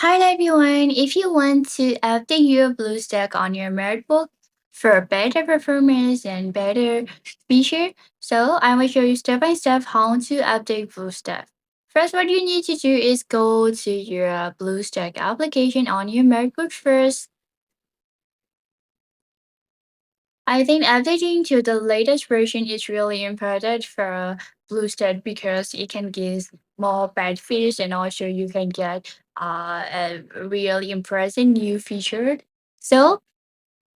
Hi everyone! If you want to update your BlueStack on your MacBook for better performance and better feature, so I will show you step by step how to update BlueStack. First, what you need to do is go to your BlueStack application on your MacBook first. I think updating to the latest version is really important for BlueStack because it can give more benefits and also you can get a really impressive new feature. So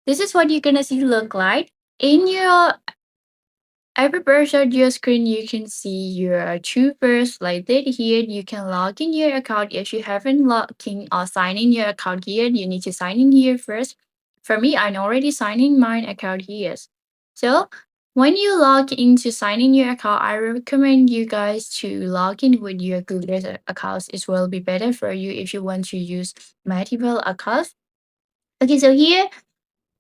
this is what you're gonna see look like. In your every burst of your screen, you can see your two bursts like that here. You can log in your account. If you haven't logged in or signed in your account here, you need to sign in here first. For me, I'm already signed in my account here. So when you log in to sign in your account, I recommend you guys to log in with your Google accounts. It will be better for you if you want to use multiple accounts. Okay, so here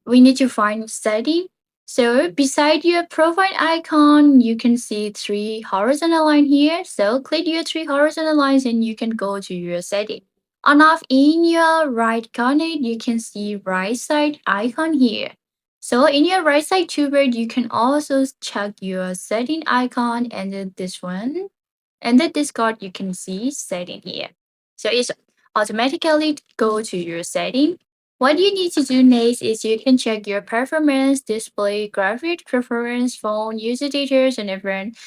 we need to find setting. So beside your profile icon, you can see three horizontal line here. So click your three horizontal lines and you can go to your setting. On off in your right corner, you can see right side icon here. So in your right side toolbar, you can also check your setting icon and then this one. And the Discord, you can see setting here. So it's automatically go to your setting. What you need to do next is you can check your performance, display, graphic, performance, phone, user details, and different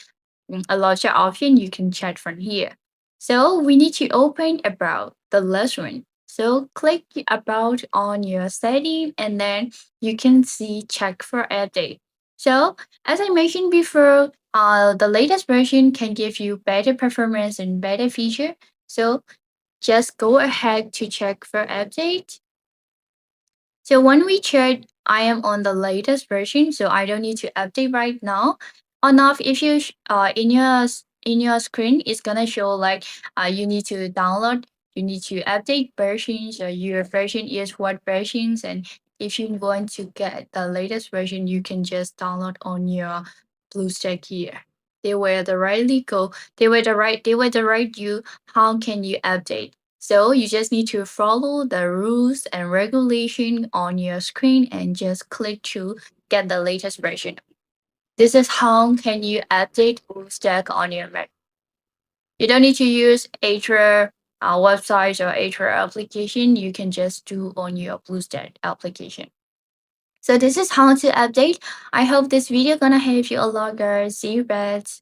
a larger option you can check from here. So we need to open about the last one. So click about on your setting and then you can see check for update. So as I mentioned before, the latest version can give you better performance and better feature. So just go ahead to check for update. So when we check, I am on the latest version, so I don't need to update right now. On off, if you in your screen, it's gonna show like you need to download, you need to update versions, or your version is what versions, and if you want to get the latest version, you can just download on your BlueStack here. They will directly go. They will direct you. How can you update? So you just need to follow the rules and regulation on your screen and just click to get the latest version. This is how can you update BlueStack on your Mac. You don't need to use Azure websites or Azure application. You can just do on your BlueStack application. So this is how to update. I hope this video gonna help you a lot, guys. See you, guys.